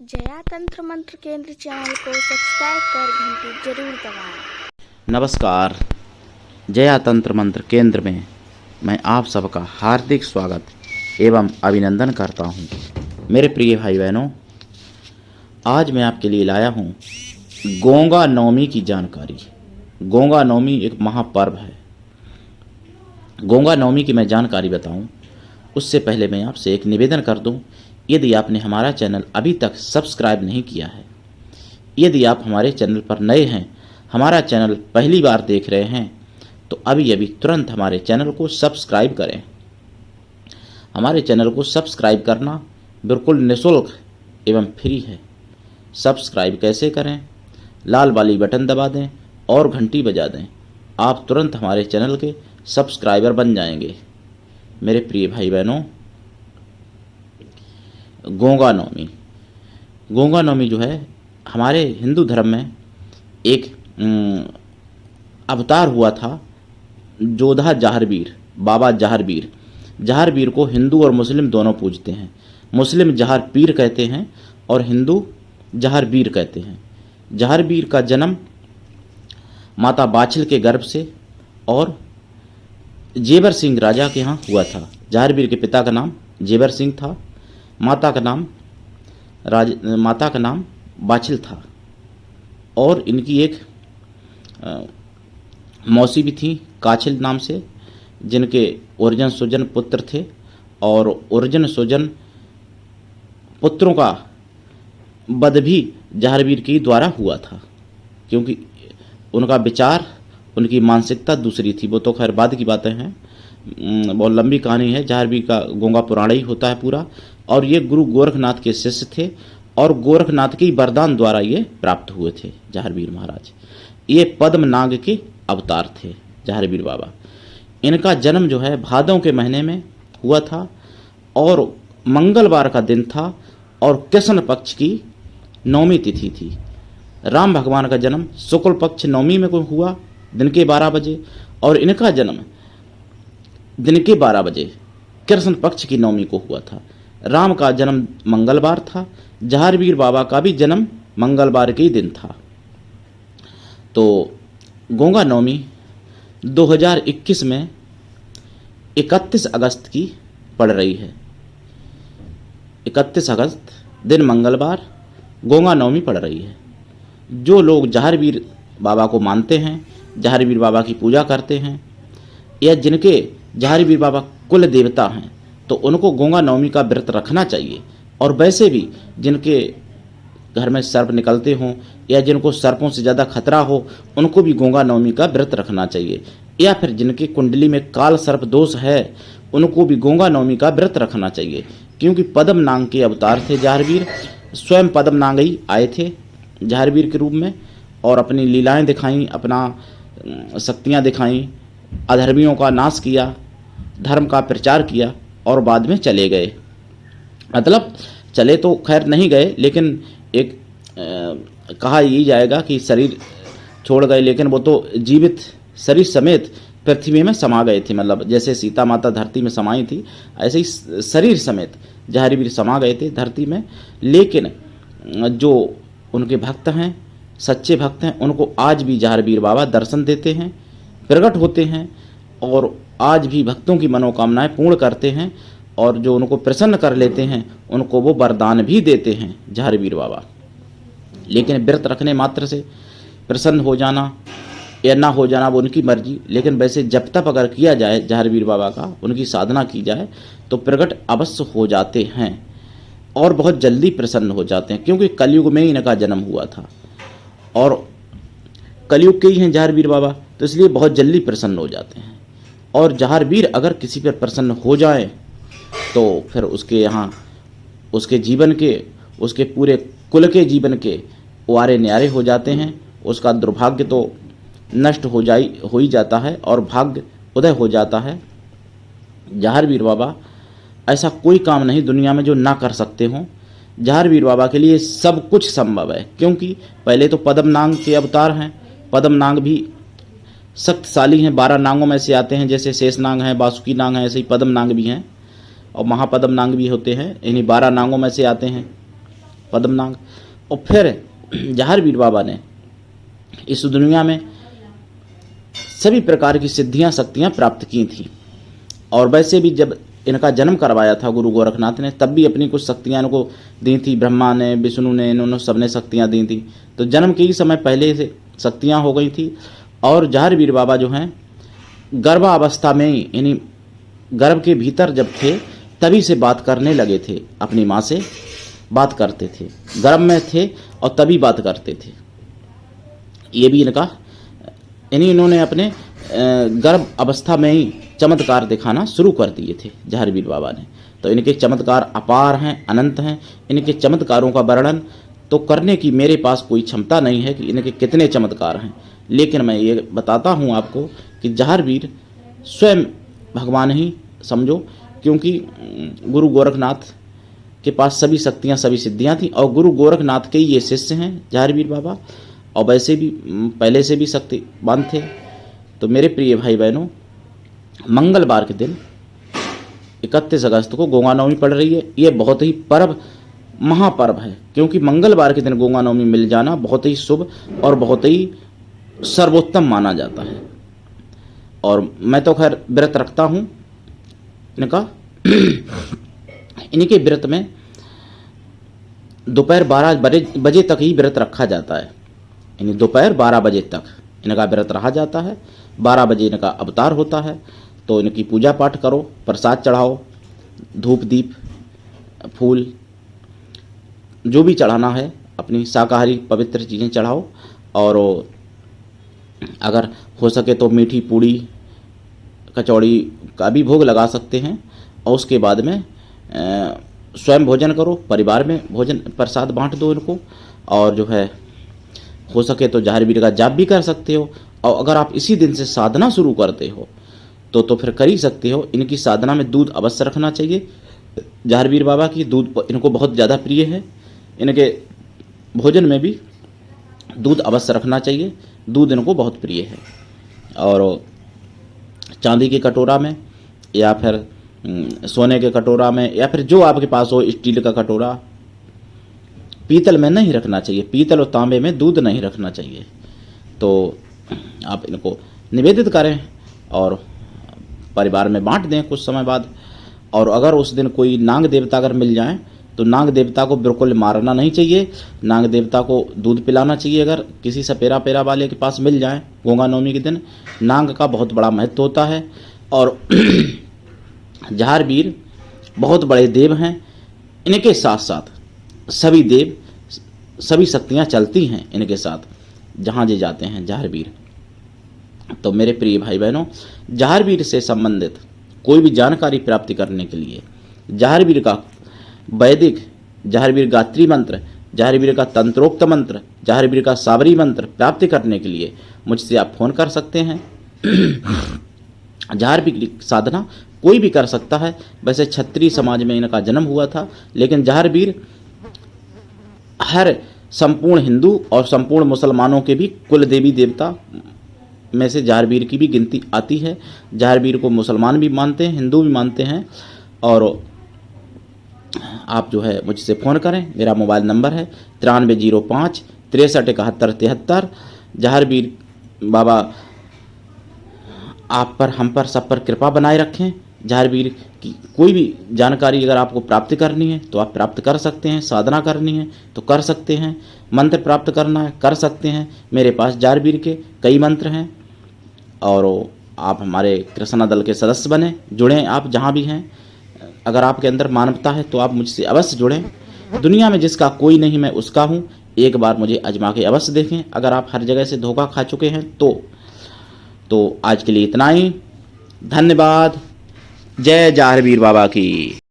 जया तंत्र मंत्र केंद्र चैनल को सब्सक्राइब कर घंटी जरूर दबाएं। नमस्कार। जया तंत्र मंत्र केंद्र में मैं आप सबका हार्दिक स्वागत एवं अभिनंदन करता हूं। मेरे प्रिय भाई बहनों, आज मैं आपके लिए लाया हूं गोंगा नवमी की जानकारी। गोंगा नवमी एक महापर्व है। गोंगा नवमी की मैं जानकारी बताऊं उससे पहले मैं आपसे एक निवेदन कर दूं, यदि आपने हमारा चैनल अभी तक सब्सक्राइब नहीं किया है, यदि आप हमारे चैनल पर नए हैं, हमारा चैनल पहली बार देख रहे हैं, तो अभी अभी तुरंत हमारे चैनल को सब्सक्राइब करें। हमारे चैनल को सब्सक्राइब करना बिल्कुल निःशुल्क एवं फ्री है। सब्सक्राइब कैसे करें? लाल वाली बटन दबा दें और घंटी बजा दें। आप तुरंत हमारे चैनल के सब्सक्राइबर बन जाएंगे। मेरे प्रिय भाई बहनों, गोंगा नवमी जो है हमारे हिंदू धर्म में एक अवतार हुआ था। जोधा जहारवीर, बाबा जहारवीर को हिंदू और मुस्लिम दोनों पूजते हैं। मुस्लिम जहार पीर कहते हैं और हिंदू जहारवीर कहते हैं। जहारवीर का जन्म माता बाछिल के गर्भ से और जेबर सिंह राजा के यहाँ हुआ था। जहारवीर के पिता का नाम जेबर सिंह था, माता का नाम बाछिल था और इनकी एक मौसी भी थी काछिल नाम से, जिनके ओरजन सुजन पुत्र थे। और ओरजन सुजन पुत्रों का वध भी जहारवीर के द्वारा हुआ था, क्योंकि उनका विचार, उनकी मानसिकता दूसरी थी। वो तो खैर बाद की बातें हैं, बहुत लंबी कहानी है। जहारवीर का गोंगा पुराण ही होता है पूरा। और ये गुरु गोरखनाथ के शिष्य थे और गोरखनाथ के वरदान द्वारा ये प्राप्त हुए थे जहारवीर महाराज। ये पद्मनाग के अवतार थे जहारवीर बाबा। इनका जन्म जो है भादों के महीने में हुआ था और मंगलवार का दिन था और कृष्ण पक्ष की नौमी तिथि थी। राम भगवान का जन्म शुक्ल पक्ष नौमी में हुआ दिन के 12 बजे और इनका जन्म दिन के 12 बजे कृष्ण पक्ष की नौमी को हुआ था। राम का जन्म मंगलवार था, जहारवीर बाबा का भी जन्म मंगलवार के ही दिन था। तो गोंगा नवमी 2021 में 31 अगस्त की पड़ रही है। 31 अगस्त दिन मंगलवार गोंगा नवमी पड़ रही है। जो लोग जहारवीर बाबा को मानते हैं, जहारवीर बाबा की पूजा करते हैं, या जिनके जहारवीर बाबा कुल देवता हैं, तो उनको गोंगा नवमी का व्रत रखना चाहिए। और वैसे भी जिनके घर में सर्प निकलते हों या जिनको सर्पों से ज़्यादा खतरा हो, उनको भी गोंगा नवमी का व्रत रखना चाहिए। या फिर जिनकी कुंडली में काल सर्प दोष है, उनको भी गोंगा नवमी का व्रत रखना चाहिए, क्योंकि पद्मनाग के अवतार थे जहारवीर। स्वयं पद्मनाग ही आए थे जहारवीर के रूप में और अपनी लीलाएं दिखाईं, अपना शक्तियां दिखाईं, अधर्मियों का नाश किया, धर्म का प्रचार किया और बाद में चले गए। मतलब चले तो खैर नहीं गए, लेकिन एक कहा यही जाएगा कि शरीर छोड़ गए, लेकिन वो तो जीवित शरीर समेत पृथ्वी में समा गए थे। मतलब जैसे सीता माता धरती में समाई थी, ऐसे ही शरीर समेत जहारवीर समा गए थे धरती में। लेकिन जो उनके भक्त हैं, सच्चे भक्त हैं, उनको आज भी जहारवीर बाबा दर्शन देते हैं, प्रकट होते हैं और आज भी भक्तों की मनोकामनाएं पूर्ण करते हैं। और जो उनको प्रसन्न कर लेते हैं, उनको वो वरदान भी देते हैं जहारवीर बाबा। लेकिन व्रत रखने मात्र से प्रसन्न हो जाना या ना हो जाना वो उनकी मर्जी, लेकिन वैसे जब तक अगर किया जाए जहारवीर बाबा का, उनकी साधना की जाए, तो प्रकट अवश्य हो जाते हैं और बहुत जल्दी प्रसन्न हो जाते हैं, क्योंकि कलयुग में ही इनका जन्म हुआ था और कलयुग के ही हैं जहारवीर बाबा, तो इसलिए बहुत जल्दी प्रसन्न हो जाते हैं। और जहारवीर अगर किसी पर प्रसन्न हो जाए तो फिर उसके यहाँ उसके जीवन के, उसके पूरे कुल के जीवन के वारे न्यारे हो जाते हैं। उसका दुर्भाग्य तो नष्ट हो ही जाता है और भाग्य उदय हो जाता है। जहारवीर बाबा ऐसा कोई काम नहीं दुनिया में जो ना कर सकते हों। जहारवीर बाबा के लिए सब कुछ संभव है, क्योंकि पहले तो पद्मनाग के अवतार हैं। पद्मनाग भी शक्तिशाली हैं, 12 नागों में से आते हैं। जैसे शेषनाग हैं, वासुकी नाग हैं, ऐसे ही पद्मनाग भी हैं और महापद्मनाग भी होते हैं। इन्हीं 12 नागों में से आते हैं। पद्मनाग। और फिर जहारवीर बाबा ने इस दुनिया में सभी प्रकार की सिद्धियां शक्तियां प्राप्त की थी। और वैसे भी जब इनका जन्म करवाया था गुरु गोरखनाथ ने, तब भी अपनी कुछ शक्तियां इनको दी थी। ब्रह्मा ने, विष्णु ने, इन्होंने सबने शक्तियां दी थी। तो जन्म के ही समय पहले से शक्तियां हो गई थी। और जहारवीर बाबा जो हैं गर्भावस्था में ही, यानी गर्भ के भीतर जब थे तभी से बात करने लगे थे, अपनी माँ से बात करते थे। गर्भ में थे और तभी बात करते थे। ये भी इनका, यानी इन्होंने अपने गर्भ अवस्था में ही चमत्कार दिखाना शुरू कर दिए थे जहारवीर बाबा ने। तो इनके चमत्कार अपार हैं, अनंत हैं। इनके चमत्कारों का वर्णन तो करने की मेरे पास कोई क्षमता नहीं है कि इनके कितने चमत्कार हैं। लेकिन मैं ये बताता हूँ आपको कि जहारवीर स्वयं भगवान ही समझो, क्योंकि गुरु गोरखनाथ के पास सभी शक्तियाँ, सभी सिद्धियाँ थी। और गुरु गोरखनाथ के ये शिष्य हैं जहारवीर बाबा, और वैसे भी पहले से भी शक्तिवान थे। तो मेरे प्रिय भाई बहनों, मंगलवार के दिन 31 अगस्त को गंगा नवमी पड़ रही है। ये बहुत ही पर्व, महापर्व है, क्योंकि मंगलवार के दिन गंगा नवमी मिल जाना बहुत ही शुभ और बहुत ही सर्वोत्तम माना जाता है। और मैं तो खैर व्रत रखता हूँ इनका। इनके व्रत में दोपहर 12 बजे तक ही व्रत रखा जाता है। यानी दोपहर 12 बजे तक इनका व्रत रहा जाता है। 12 बजे इनका अवतार होता है। तो इनकी पूजा पाठ करो, प्रसाद चढ़ाओ, धूप दीप फूल जो भी चढ़ाना है, अपनी शाकाहारी पवित्र चीज़ें चढ़ाओ। और अगर हो सके तो मीठी पूड़ी कचौड़ी का भी भोग लगा सकते हैं। और उसके बाद में स्वयं भोजन करो, परिवार में भोजन प्रसाद बांट दो इनको। और जो है हो सके तो जहारवीर का जाप भी कर सकते हो। और अगर आप इसी दिन से साधना शुरू करते हो तो फिर कर ही सकते हो। इनकी साधना में दूध अवश्य रखना चाहिए। जहारवीर बाबा की दूध इनको बहुत ज़्यादा प्रिय है। इनके भोजन में भी दूध अवश्य रखना चाहिए। दूध इनको बहुत प्रिय है। और चांदी के कटोरा में या फिर सोने के कटोरा में, या फिर जो आपके पास हो, स्टील का कटोरा, पीतल में नहीं रखना चाहिए। पीतल और तांबे में दूध नहीं रखना चाहिए। तो आप इनको निवेदित करें और परिवार में बांट दें कुछ समय बाद। और अगर उस दिन कोई नाग देवता अगर मिल जाए तो नाग देवता को बिल्कुल मारना नहीं चाहिए। नाग देवता को दूध पिलाना चाहिए। अगर किसी सपेरा पेरा वाले के पास मिल जाए गंगा नवमी के दिन, नाग का बहुत बड़ा महत्व होता है। और जहारवीर बहुत बड़े देव हैं। इनके साथ साथ सभी देव, सभी शक्तियाँ चलती हैं इनके साथ जहाँ जे जाते हैं जहारवीर। तो मेरे प्रिय भाई बहनों, जहारवीर से संबंधित कोई भी जानकारी प्राप्ति करने के लिए जहारवीर का वैदिक, जहारवीर गायत्री मंत्र, जहारवीर का तंत्रोक्त मंत्र, जहारवीर का साबरी मंत्र प्राप्ति करने के लिए मुझसे आप फोन कर सकते हैं। जहारवीर की साधना कोई भी कर सकता है। वैसे क्षत्रिय समाज में इनका जन्म हुआ था, लेकिन जहारवीर हर संपूर्ण हिंदू और संपूर्ण मुसलमानों के भी कुल देवी देवता में से जहारवीर की भी गिनती आती है। जहारवीर को मुसलमान भी मानते हैं, हिंदू भी मानते हैं। और आप जो है मुझसे फ़ोन करें। मेरा मोबाइल नंबर है 9305 63 71 73। जहारवीर बाबा आप पर, हम पर, सब पर कृपा बनाए रखें। जहारवीर की कोई भी जानकारी अगर आपको प्राप्त करनी है तो आप प्राप्त कर सकते हैं। साधना करनी है तो कर सकते हैं। मंत्र प्राप्त करना है कर सकते हैं। मेरे पास जहारवीर के कई मंत्र हैं। और आप हमारे कृष्णा दल के सदस्य बने, जुड़ें आप जहाँ भी हैं। अगर आपके अंदर मानवता है तो आप मुझसे अवश्य जुड़ें। दुनिया में जिसका कोई नहीं मैं उसका हूँ। एक बार मुझे आजमा के अवश्य देखें। अगर आप हर जगह से धोखा खा चुके हैं तो आज के लिए इतना ही। धन्यवाद। जय जहारवीर बाबा की।